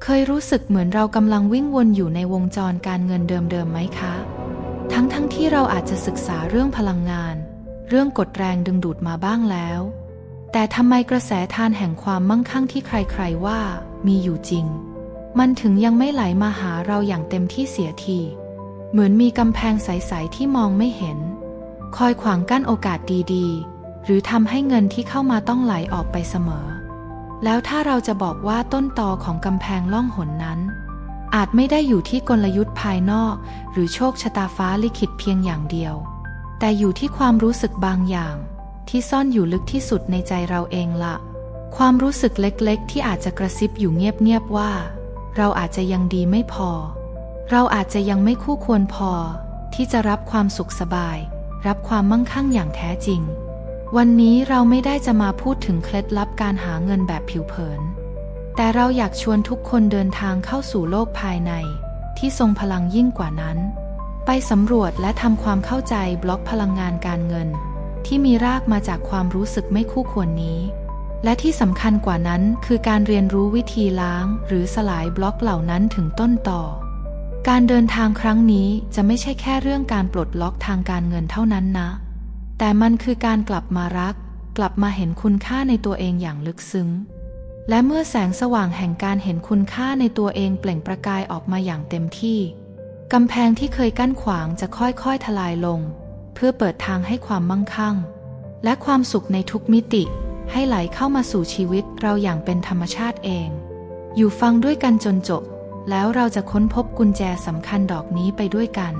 เคยรู้สึกเหมือนเรากำลังวิ่งวนอยู่ในวงจรการเงินเดิมๆไหมคะ ทั้งที่เราอาจจะศึกษาเรื่องพลังงานเรื่องกฎแรงดึงดูดมาบ้างแล้วแต่ทำไมกระแสทานแห่งความมั่งคั่งที่ใครๆว่ามีอยู่จริงมันถึงยังไม่ไหลมาหาเราอย่างเต็มที่เสียทีเหมือนมีกำแพงใสๆที่มองไม่เห็นคอยขวางกั้นโอกาสดีๆหรือทำให้เงินที่เข้ามาต้องไหลออกไปเสมอแล้วถ้าเราจะบอกว่าต้นตอของกำแพงล่องหนนั้นอาจไม่ได้อยู่ที่กลยุทธ์ภายนอกหรือโชคชะตาฟ้าลิขิตเพียงอย่างเดียวแต่อยู่ที่ความรู้สึกบางอย่างที่ซ่อนอยู่ลึกที่สุดในใจเราเองละความรู้สึกเล็กๆที่อาจจะกระซิบอยู่เงียบๆว่าเราอาจจะยังดีไม่พอเราอาจจะยังไม่คู่ควรพอที่จะรับความสุขสบายรับความมั่งคั่งอย่างแท้จริงวันนี้เราไม่ได้จะมาพูดถึงเคล็ดลับการหาเงินแบบผิวเผินแต่เราอยากชวนทุกคนเดินทางเข้าสู่โลกภายในที่ทรงพลังยิ่งกว่านั้นไปสำรวจและทำความเข้าใจบล็อกพลังงานการเงินที่มีรากมาจากความรู้สึกไม่คู่ควรนี้และที่สำคัญกว่านั้นคือการเรียนรู้วิธีล้างหรือสลายบล็อกเหล่านั้นถึงต้นต่อการเดินทางครั้งนี้จะไม่ใช่แค่เรื่องการปลดล็อกทางการเงินเท่านั้นนะแต่มันคือการกลับมารักกลับมาเห็นคุณค่าในตัวเองอย่างลึกซึ้งและเมื่อแสงสว่างแห่งการเห็นคุณค่าในตัวเองเปล่งประกายออกมาอย่างเต็มที่กำแพงที่เคยกั้นขวางจะค่อยๆทลายลงเพื่อเปิดทางให้ความมั่งคั่งและความสุขในทุกมิติให้ไหลเข้ามาสู่ชีวิตเราอย่างเป็นธรรมชาติเองอยู่ฟังด้วยกันจนจบแล้วเราจะค้นพบกุญแจสำคัญดอกนี้ไปด้วยกัน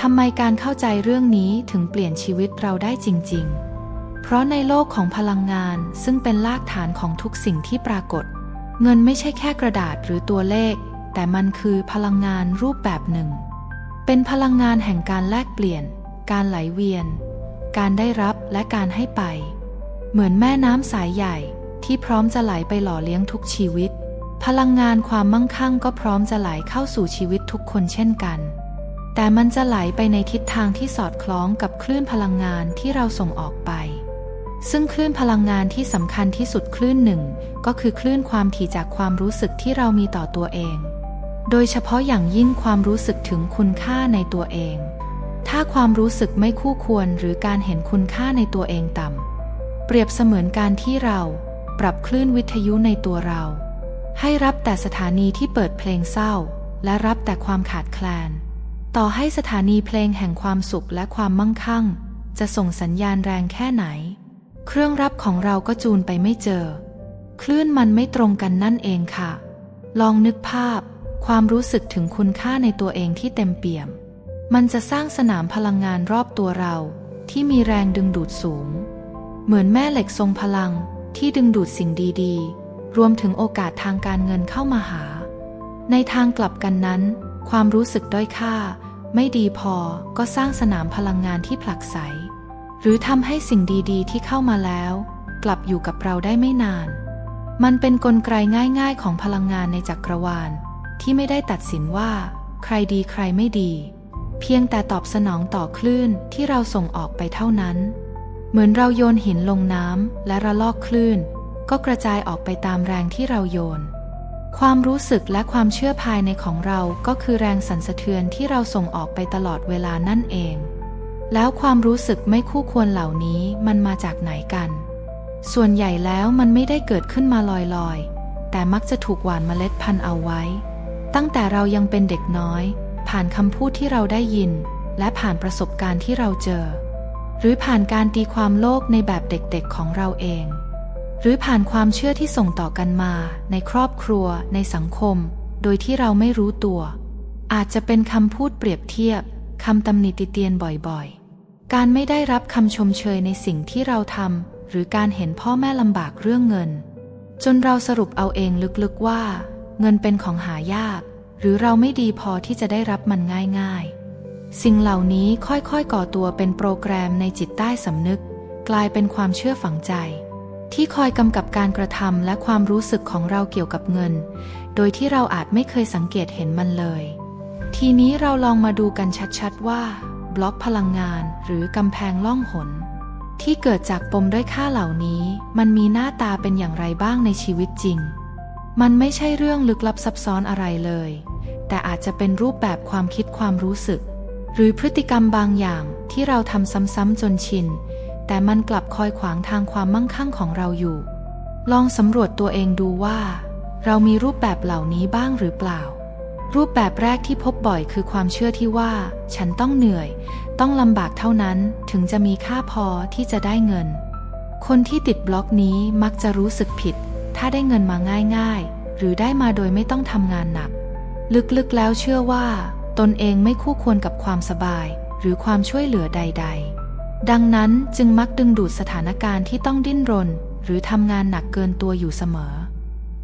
ทำไมการเข้าใจเรื่องนี้ถึงเปลี่ยนชีวิตเราได้จริงๆเพราะในโลกของพลังงานซึ่งเป็นรากฐานของทุกสิ่งที่ปรากฏเงินไม่ใช่แค่กระดาษหรือตัวเลขแต่มันคือพลังงานรูปแบบหนึ่งเป็นพลังงานแห่งการแลกเปลี่ยนการไหลเวียนการได้รับและการให้ไปเหมือนแม่น้ำสายใหญ่ที่พร้อมจะไหลไปหล่อเลี้ยงทุกชีวิตพลังงานความมั่งคั่งก็พร้อมจะไหลเข้าสู่ชีวิตทุกคนเช่นกันแต่มันจะไหลไปในทิศทางที่สอดคล้องกับคลื่นพลังงานที่เราส่งออกไปซึ่งคลื่นพลังงานที่สำคัญที่สุดคลื่นหนึ่งก็คือคลื่นความถี่จากความรู้สึกที่เรามีต่อตัวเองโดยเฉพาะอย่างยิ่งความรู้สึกถึงคุณค่าในตัวเองถ้าความรู้สึกไม่คู่ควรหรือการเห็นคุณค่าในตัวเองต่ำเปรียบเสมือนการที่เราปรับคลื่นวิทยุในตัวเราให้รับแต่สถานีที่เปิดเพลงเศร้าและรับแต่ความขาดแคลนต่อให้สถานีเพลงแห่งความสุขและความมั่งคั่งจะส่งสัญญาณแรงแค่ไหนเครื่องรับของเราก็จูนไปไม่เจอคลื่นมันไม่ตรงกันนั่นเองค่ะลองนึกภาพความรู้สึกถึงคุณค่าในตัวเองที่เต็มเปี่ยมมันจะสร้างสนามพลังงานรอบตัวเราที่มีแรงดึงดูดสูงเหมือนแม่เหล็กทรงพลังที่ดึงดูดสิ่งดีๆรวมถึงโอกาสทางการเงินเข้ามาหาในทางกลับกันนั้นความรู้สึกด้อยค่าไม่ดีพอก็สร้างสนามพลังงานที่ผลักไสหรือทำให้สิ่งดีๆที่เข้ามาแล้วกลับอยู่กับเราได้ไม่นานมันเป็นกลไกง่ายๆของพลังงานในจักรวาลที่ไม่ได้ตัดสินว่าใครดีใครไม่ดีเพียงแต่ตอบสนองต่อคลื่นที่เราส่งออกไปเท่านั้นเหมือนเราโยนหินลงน้ำและระลอกคลื่นก็กระจายออกไปตามแรงที่เราโยนความรู้สึกและความเชื่อภายในของเราก็คือแรงสั่นสะเทือนที่เราส่งออกไปตลอดเวลานั่นเองแล้วความรู้สึกไม่คู่ควรเหล่านี้มันมาจากไหนกันส่วนใหญ่แล้วมันไม่ได้เกิดขึ้นมาลอยๆแต่มักจะถูกหว่านเมล็ดพันธุ์เอาไว้ตั้งแต่เรายังเป็นเด็กน้อยผ่านคำพูดที่เราได้ยินและผ่านประสบการณ์ที่เราเจอหรือผ่านการตีความโลกในแบบเด็กๆของเราเองหรือผ่านความเชื่อที่ส่งต่อกันมาในครอบครัวในสังคมโดยที่เราไม่รู้ตัวอาจจะเป็นคำพูดเปรียบเทียบคำตำหนิติเตียนบ่อยๆการไม่ได้รับคำชมเชยในสิ่งที่เราทำหรือการเห็นพ่อแม่ลำบากเรื่องเงินจนเราสรุปเอาเองลึกๆว่าเงินเป็นของหายากหรือเราไม่ดีพอที่จะได้รับมันง่ายๆสิ่งเหล่านี้ค่อยๆก่อตัวเป็นโปรแกรมในจิตใต้สำนึกกลายเป็นความเชื่อฝังใจที่คอยกำกับการกระทำและความรู้สึกของเราเกี่ยวกับเงินโดยที่เราอาจไม่เคยสังเกตเห็นมันเลยทีนี้เราลองมาดูกันชัดๆว่าบล็อกพลังงานหรือกำแพงล่องหนที่เกิดจากปมด้อยค่าเหล่านี้มันมีหน้าตาเป็นอย่างไรบ้างในชีวิตจริง มันไม่ใช่เรื่องลึกลับซับซ้อนอะไรเลยแต่อาจจะเป็นรูปแบบความคิดความรู้สึกหรือพฤติกรรมบางอย่างที่เราทำซ้ำๆจนชินแต่มันกลับคอยขวางทางความมั่งคั่งของเราอยู่ลองสำรวจตัวเองดูว่าเรามีรูปแบบเหล่านี้บ้างหรือเปล่ารูปแบบแรกที่พบบ่อยคือความเชื่อที่ว่าฉันต้องเหนื่อยต้องลำบากเท่านั้นถึงจะมีค่าพอที่จะได้เงินคนที่ติดบล็อกนี้มักจะรู้สึกผิดถ้าได้เงินมาง่ายๆหรือได้มาโดยไม่ต้องทำงานหนักลึกๆแล้วเชื่อว่าตนเองไม่คู่ควรกับความสบายหรือความช่วยเหลือใดๆดังนั้นจึงมักดึงดูดสถานการณ์ที่ต้องดิ้นรนหรือทำงานหนักเกินตัวอยู่เสมอ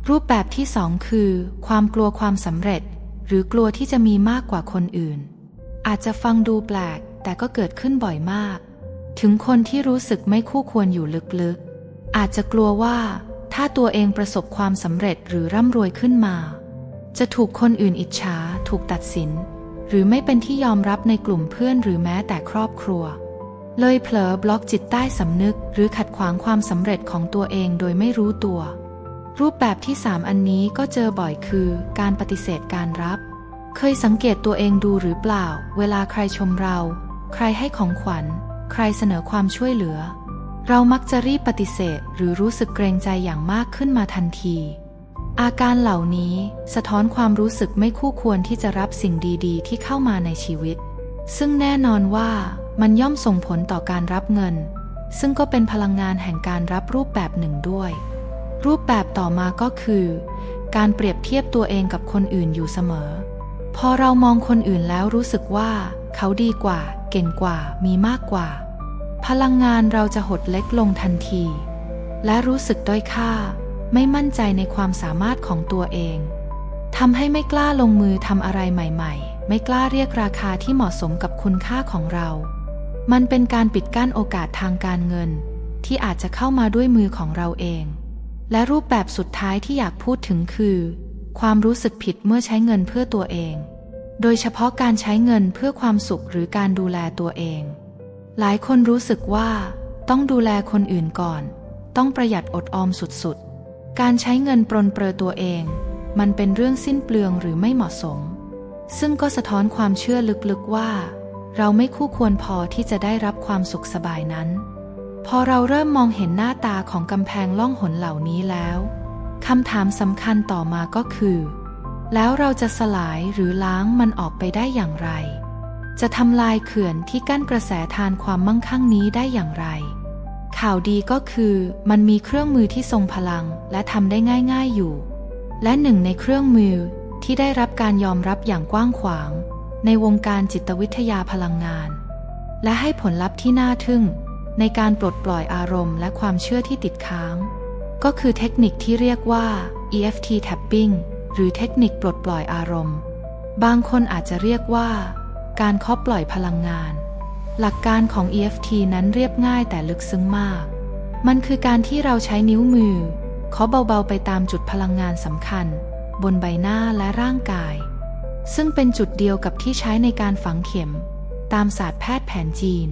รูปแบบที่สองคือความกลัวความสำเร็จหรือกลัวที่จะมีมากกว่าคนอื่นอาจจะฟังดูแปลกแต่ก็เกิดขึ้นบ่อยมากถึงคนที่รู้สึกไม่คู่ควรอยู่ลึกๆอาจจะกลัวว่าถ้าตัวเองประสบความสำเร็จหรือร่ำรวยขึ้นมาจะถูกคนอื่นอิจฉาถูกตัดสินหรือไม่เป็นที่ยอมรับในกลุ่มเพื่อนหรือแม้แต่ครอบครัวเลยเผลอบล็อกจิตใต้สำนึกหรือขัดขวางความสำเร็จของตัวเองโดยไม่รู้ตัวรูปแบบที่3อันนี้ก็เจอบ่อยคือการปฏิเสธการรับเคยสังเกตตัวเองดูหรือเปล่าเวลาใครชมเราใครให้ของขวัญใครเสนอความช่วยเหลือเรามักจะรีบปฏิเสธหรือรู้สึกเกรงใจอย่างมากขึ้นมาทันทีอาการเหล่านี้สะท้อนความรู้สึกไม่คู่ควรที่จะรับสิ่งดีๆที่เข้ามาในชีวิตซึ่งแน่นอนว่ามันย่อมส่งผลต่อการรับเงินซึ่งก็เป็นพลังงานแห่งการรับรูปแบบหนึ่งด้วยรูปแบบต่อมาก็คือการเปรียบเทียบตัวเองกับคนอื่นอยู่เสมอพอเรามองคนอื่นแล้วรู้สึกว่าเขาดีกว่าเก่งกว่ามีมากกว่าพลังงานเราจะหดเล็กลงทันทีและรู้สึกด้อยค่าไม่มั่นใจในความสามารถของตัวเองทำให้ไม่กล้าลงมือทำอะไรใหม่ๆไม่กล้าเรียกราคาที่เหมาะสมกับคุณค่าของเรามันเป็นการปิดกั้นโอกาสทางการเงินที่อาจจะเข้ามาด้วยมือของเราเองและรูปแบบสุดท้ายที่อยากพูดถึงคือความรู้สึกผิดเมื่อใช้เงินเพื่อตัวเองโดยเฉพาะการใช้เงินเพื่อความสุขหรือการดูแลตัวเองหลายคนรู้สึกว่าต้องดูแลคนอื่นก่อนต้องประหยัดอดออมสุดๆการใช้เงินปรนเปรอตัวเองมันเป็นเรื่องสิ้นเปลืองหรือไม่เหมาะสมซึ่งก็สะท้อนความเชื่อลึกๆว่าเราไม่คู่ควรพอที่จะได้รับความสุขสบายนั้นพอเราเริ่มมองเห็นหน้าตาของกำแพงล่องหนเหล่านี้แล้วคำถามสำคัญต่อมาก็คือแล้วเราจะสลายหรือล้างมันออกไปได้อย่างไรจะทำลายเขื่อนที่กั้นกระแสทานความมั่งคั่งนี้ได้อย่างไรข่าวดีก็คือมันมีเครื่องมือที่ทรงพลังและทำได้ง่ายๆอยู่และหนึ่งในเครื่องมือที่ได้รับการยอมรับอย่างกว้างขวางในวงการจิตวิทยาพลังงานและให้ผลลัพธ์ที่น่าทึ่งในการปลดปล่อยอารมณ์และความเชื่อที่ติดค้างก็คือเทคนิคที่เรียกว่า EFT Tapping หรือเทคนิคปลดปล่อยอารมณ์บางคนอาจจะเรียกว่าการเคาะปล่อยพลังงานหลักการของ EFT นั้นเรียบง่ายแต่ลึกซึ้งมากมันคือการที่เราใช้นิ้วมือเคาะเบาๆไปตามจุดพลังงานสำคัญบนใบหน้าและร่างกายซึ่งเป็นจุดเดียวกับที่ใช้ในการฝังเข็มตามศาสตร์แพทย์แผนจีน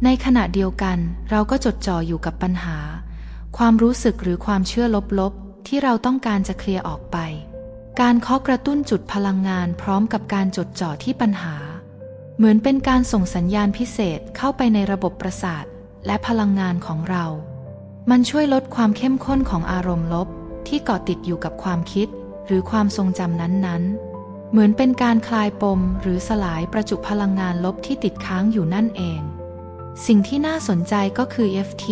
ในขณะเดียวกันเราก็จดจ่ออยู่กับปัญหาความรู้สึกหรือความเชื่อลบๆที่เราต้องการจะเคลียร์ออกไปการเคาะกระตุ้นจุดพลังงานพร้อมกับการจดจ่อที่ปัญหาเหมือนเป็นการส่งสัญญาณพิเศษเข้าไปในระบบประสาทและพลังงานของเรามันช่วยลดความเข้มข้นของอารมณ์ลบที่เกาะติดอยู่กับความคิดหรือความทรงจำนั้นๆเหมือนเป็นการคลายปมหรือสลายประจุพลังงานลบที่ติดค้างอยู่นั่นเองสิ่งที่น่าสนใจก็คือ EFT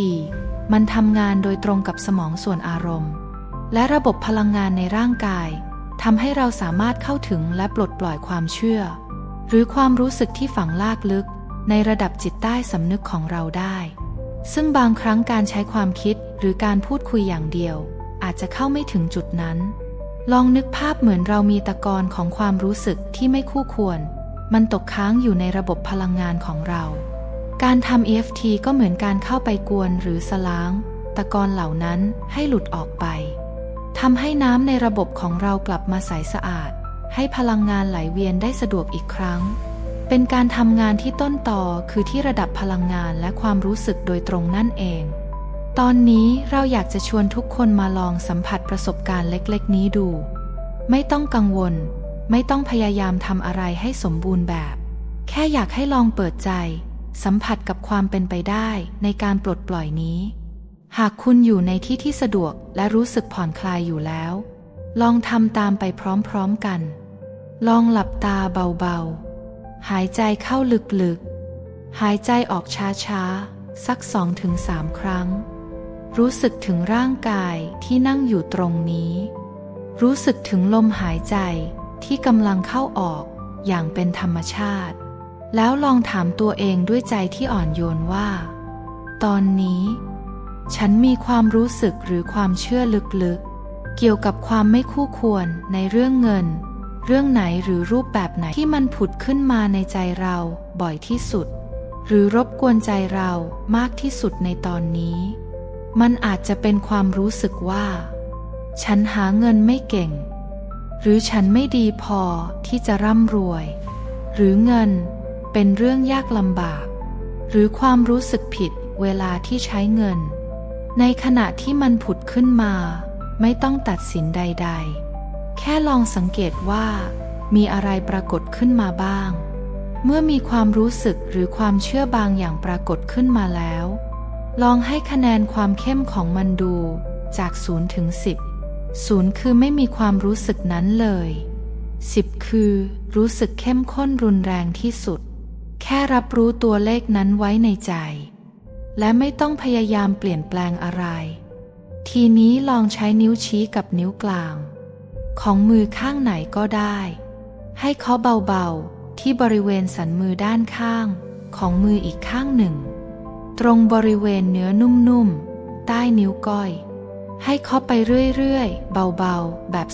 มันทำงานโดยตรงกับสมองส่วนอารมณ์และระบบพลังงานในร่างกายทำให้เราสามารถเข้าถึงและปลดปล่อยความเชื่อหรือความรู้สึกที่ฝังลากลึกในระดับจิตใต้สำนึกของเราได้ซึ่งบางครั้งการใช้ความคิดหรือการพูดคุยอย่างเดียวอาจจะเข้าไม่ถึงจุดนั้นลองนึกภาพเหมือนเรามีตะกอนของความรู้สึกที่ไม่คู่ควรมันตกค้างอยู่ในระบบพลังงานของเราการทำ EFT ก็เหมือนการเข้าไปกวนหรือสล้างตะกอนเหล่านั้นให้หลุดออกไปทำให้น้ำในระบบของเรากลับมาใสสะอาดให้พลังงานไหลเวียนได้สะดวกอีกครั้งเป็นการทำงานที่ต้นตอคือที่ระดับพลังงานและความรู้สึกโดยตรงนั่นเอง ตอนนี้เราอยากจะชวนทุกคนมาลองสัมผัสประสบการณ์เล็กๆนี้ดูไม่ต้องกังวลไม่ต้องพยายามทำอะไรให้สมบูรณ์แบบแค่อยากให้ลองเปิดใจสัมผัสกับความเป็นไปได้ในการปลดปล่อยนี้หากคุณอยู่ในที่ที่สะดวกและรู้สึกผ่อนคลายอยู่แล้วลองทำตามไปพร้อมๆกันลองหลับตาเบาๆหายใจเข้าลึกๆหายใจออกช้าๆสัก 2-3 ครั้งรู้สึกถึงร่างกายที่นั่งอยู่ตรงนี้รู้สึกถึงลมหายใจที่กำลังเข้าออกอย่างเป็นธรรมชาติแล้วลองถามตัวเองด้วยใจที่อ่อนโยนว่าตอนนี้ฉันมีความรู้สึกหรือความเชื่อลึกๆเกี่ยวกับความไม่คู่ควรในเรื่องเงินเรื่องไหนหรือรูปแบบไหนที่มันผุดขึ้นมาในใจเราบ่อยที่สุดหรือรบกวนใจเรามากที่สุดในตอนนี้มันอาจจะเป็นความรู้สึกว่าฉันหาเงินไม่เก่งหรือฉันไม่ดีพอที่จะร่ำรวยหรือเงินเป็นเรื่องยากลำบากหรือความรู้สึกผิดเวลาที่ใช้เงินในขณะที่มันผุดขึ้นมาไม่ต้องตัดสินใดๆแค่ลองสังเกตว่ามีอะไรปรากฏขึ้นมาบ้างเมื่อมีความรู้สึกหรือความเชื่อบางอย่างปรากฏขึ้นมาแล้วลองให้คะแนนความเข้มของมันดูจาก0 ถึง 10 0คือไม่มีความรู้สึกนั้นเลย10คือรู้สึกเข้มข้นรุนแรงที่สุดแค่รับรู้ตัวเลขนั้นไว้ในใจและไม่ต้องพยายามเปลี่ยนแปลงอะไรทีนี้ลองใช้นิ้วชี้กับนิ้วกลางของมือข้างไหนก็ได้ให้เคาะเบาๆที่บริเวณสันมือด้านข้างของมืออีกข้างหนึ่งตรงบริเวณเนื้อนุ่มๆใต้นิ้วก้อยให้เคาะไปเรื่อยๆเบาๆแบบ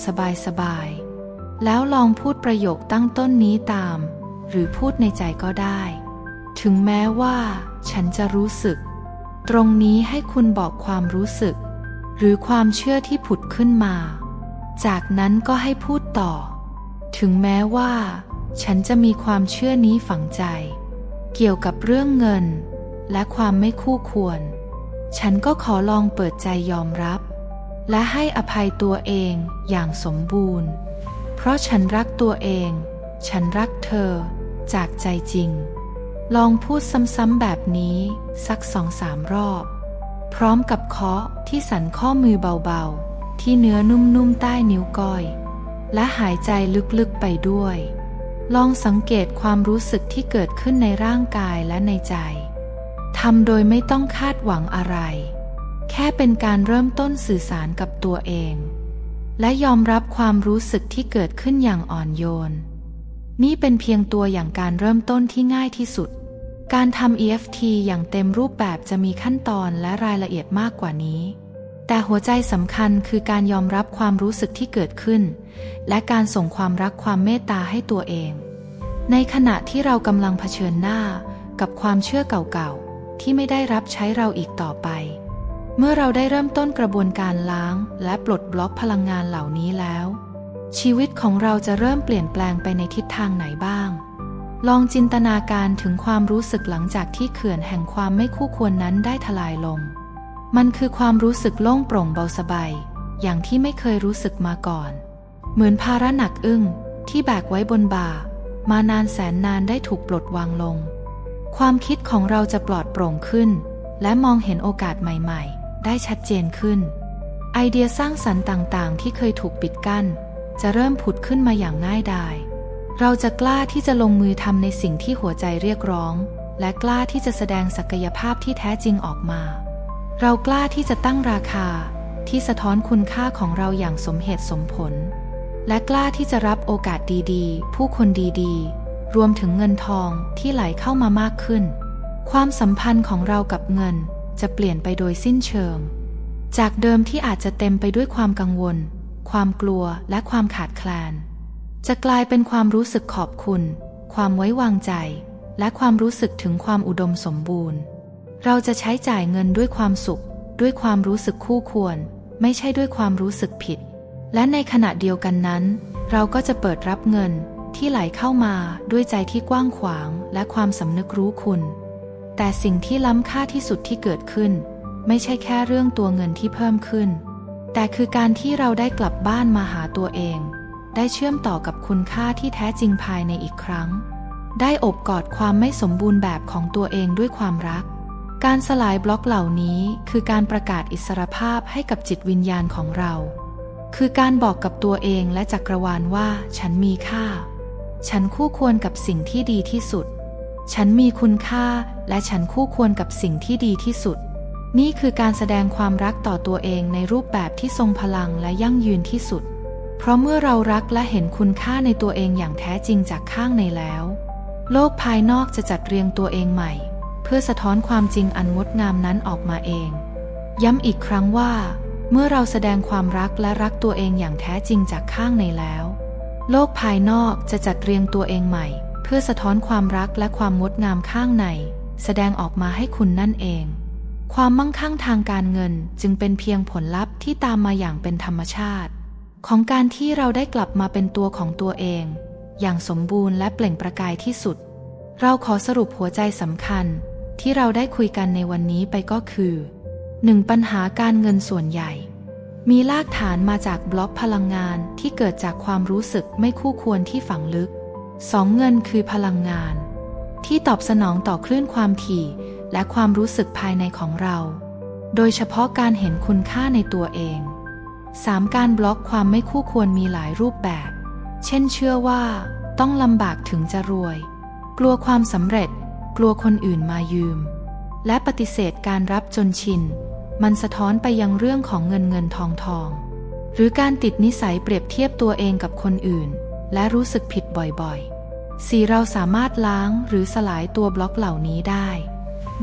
สบายๆแล้วลองพูดประโยคตั้งต้นนี้ตามหรือพูดในใจก็ได้ถึงแม้ว่าฉันจะรู้สึกตรงนี้ให้คุณบอกความรู้สึกหรือความเชื่อที่ผุดขึ้นมาจากนั้นก็ให้พูดต่อถึงแม้ว่าฉันจะมีความเชื่อนี้ฝังใจเกี่ยวกับเรื่องเงินและความไม่คู่ควรฉันก็ขอลองเปิดใจยอมรับและให้อภัยตัวเองอย่างสมบูรณ์เพราะฉันรักตัวเองฉันรักเธอจากใจจริงลองพูดซ้ำๆแบบนี้สัก 2-3 รอบพร้อมกับเคาะที่สันข้อมือเบาๆที่เนื้อนุ่มๆใต้นิ้วก้อยและหายใจลึกๆไปด้วยลองสังเกตความรู้สึกที่เกิดขึ้นในร่างกายและในใจทำโดยไม่ต้องคาดหวังอะไรแค่เป็นการเริ่มต้นสื่อสารกับตัวเองและยอมรับความรู้สึกที่เกิดขึ้นอย่างอ่อนโยนนี่เป็นเพียงตัวอย่างการเริ่มต้นที่ง่ายที่สุดการทำ EFT อย่างเต็มรูปแบบจะมีขั้นตอนและรายละเอียดมากกว่านี้แต่หัวใจสำคัญคือการยอมรับความรู้สึกที่เกิดขึ้นและการส่งความรักความเมตตาให้ตัวเองในขณะที่เรากำลังเผชิญหน้ากับความเชื่อเก่าๆที่ไม่ได้รับใช้เราอีกต่อไปเมื่อเราได้เริ่มต้นกระบวนการล้างและปลดบล็อกพลังงานเหล่านี้แล้วชีวิตของเราจะเริ่มเปลี่ยนแปลงไปในทิศทางไหนบ้างลองจินตนาการถึงความรู้สึกหลังจากที่เขื่อนแห่งความไม่คู่ควรนั้นได้ทลายลงมันคือความรู้สึกโล่งโปร่งเบาสบายอย่างที่ไม่เคยรู้สึกมาก่อนเหมือนภาระหนักอึ้งที่แบกไว้บนบ่ามานานแสนนานได้ถูกปลดวางลงความคิดของเราจะปลอดโปร่งขึ้นและมองเห็นโอกาสใหม่ๆได้ชัดเจนขึ้นไอเดียสร้างสรรค์ต่างๆที่เคยถูกปิดกั้นจะเริ่มผุดขึ้นมาอย่างง่ายดายเราจะกล้าที่จะลงมือทำในสิ่งที่หัวใจเรียกร้องและกล้าที่จะแสดงศักยภาพที่แท้จริงออกมาเรากล้าที่จะตั้งราคาที่สะท้อนคุณค่าของเราอย่างสมเหตุสมผลและกล้าที่จะรับโอกาสดีๆผู้คนดีๆรวมถึงเงินทองที่ไหลเข้ามามากขึ้นความสัมพันธ์ของเรากับเงินจะเปลี่ยนไปโดยสิ้นเชิงจากเดิมที่อาจจะเต็มไปด้วยความกังวลความกลัวและความขาดแคลนจะกลายเป็นความรู้สึกขอบคุณความไว้วางใจและความรู้สึกถึงความอุดมสมบูรณ์เราจะใช้จ่ายเงินด้วยความสุขด้วยความรู้สึกคู่ควรไม่ใช่ด้วยความรู้สึกผิดและในขณะเดียวกันนั้นเราก็จะเปิดรับเงินที่ไหลเข้ามาด้วยใจที่กว้างขวางและความสำนึกรู้คุณแต่สิ่งที่ล้ำค่าที่สุดที่เกิดขึ้น ไม่ใช่แค่เรื่องตัวเงินที่เพิ่มขึ้นแต่คือการที่เราได้กลับบ้านมาหาตัวเองได้เชื่อมต่อกับคุณค่าที่แท้จริงภายในอีกครั้งได้อบกอดความไม่สมบูรณ์แบบของตัวเองด้วยความรักการสลายบล็อกเหล่านี้คือการประกาศอิสรภาพให้กับจิตวิญญาณของเราคือการบอกกับตัวเองและจักรวาลว่าฉันมีค่าฉันคู่ควรกับสิ่งที่ดีที่สุดฉันมีคุณค่าและฉันคู่ควรกับสิ่งที่ดีที่สุดนี่คือการแสดงความรักต่อตัวเองในรูปแบบที่ทรงพลังและยั่งยืนที่สุดเพราะเมื่อเรารักและเห็นคุณค่าในตัวเองอย่างแท้จริงจากข้างในแล้วโลกภายนอกจะจัดเรียงตัวเองใหม่เพื่อสะท้อนความจริงอันงดงามนั้นออกมาเองย้ำอีกครั้งว่าเมื่อเราแสดงความรักและรักตัวเองอย่างแท้จริงจากข้างในแล้วโลกภายนอกจะจัดเรียงตัวเองใหม่เพื่อสะท้อนความรักและความงดงามข้างในแสดงออกมาให้คุณนั่นเองความมั่งคั่งทางการเงินจึงเป็นเพียงผลลัพธ์ที่ตามมาอย่างเป็นธรรมชาติของการที่เราได้กลับมาเป็นตัวของตัวเองอย่างสมบูรณ์และเปล่งประกายที่สุดเราขอสรุปหัวใจสำคัญที่เราได้คุยกันในวันนี้ไปก็คือ 1. ปัญหาการเงินส่วนใหญ่มีรากฐานมาจากบล็อกพลังงานที่เกิดจากความรู้สึกไม่คู่ควรที่ฝังลึก 2. เงินคือพลังงานที่ตอบสนองต่อคลื่นความถี่และความรู้สึกภายในของเราโดยเฉพาะการเห็นคุณค่าในตัวเอง 3. การบล็อกความไม่คู่ควรมีหลายรูปแบบเช่นเชื่อว่าต้องลำบากถึงจะรวยกลัวความสำเร็จกลัวคนอื่นมายืมและปฏิเสธการรับจนชินมันสะท้อนไปยังเรื่องของเงินทองหรือการติดนิสัยเปรียบเทียบตัวเองกับคนอื่นและรู้สึกผิดบ่อยๆ 4. เราสามารถล้างหรือสลายตัวบล็อกเหล่านี้ได้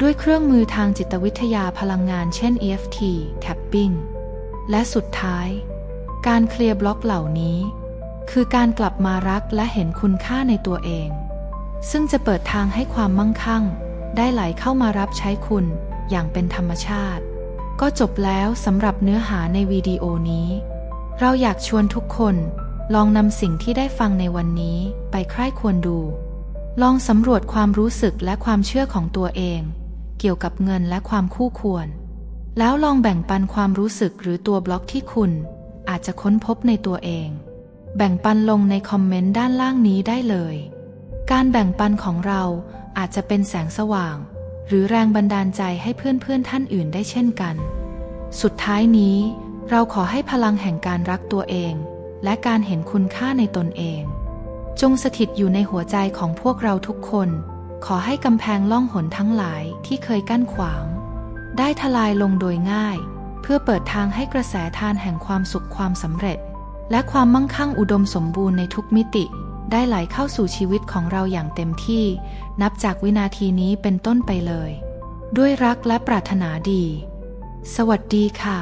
ด้วยเครื่องมือทางจิตวิทยาพลังงานเช่น EFT Tapping และสุดท้ายการเคลียร์บล็อกเหล่านี้คือการกลับมารักและเห็นคุณค่าในตัวเองซึ่งจะเปิดทางให้ความมั่งคั่งได้ไหลเข้ามารับใช้คุณอย่างเป็นธรรมชาติก็จบแล้วสำหรับเนื้อหาในวิดีโอนี้เราอยากชวนทุกคนลองนำสิ่งที่ได้ฟังในวันนี้ไปใคร่ครวญดูลองสำรวจความรู้สึกและความเชื่อของตัวเองเกี่ยวกับเงินและความคู่ควรแล้วลองแบ่งปันความรู้สึกหรือตัวบล็อกที่คุณอาจจะค้นพบในตัวเองแบ่งปันลงในคอมเมนต์ด้านล่างนี้ได้เลยการแบ่งปันของเราอาจจะเป็นแสงสว่างหรือแรงบันดาลใจให้เพื่อนๆท่านอื่นได้เช่นกันสุดท้ายนี้เราขอให้พลังแห่งการรักตัวเองและการเห็นคุณค่าในตนเองจงสถิตอยู่ในหัวใจของพวกเราทุกคนขอให้กำแพงล่องหนทั้งหลายที่เคยกั้นขวางได้ทลายลงโดยง่ายเพื่อเปิดทางให้กระแสทานแห่งความสุขความสำเร็จและความมั่งคั่งอุดมสมบูรณ์ในทุกมิติได้ไหลเข้าสู่ชีวิตของเราอย่างเต็มที่นับจากวินาทีนี้เป็นต้นไปเลยด้วยรักและปรารถนาดีสวัสดีค่ะ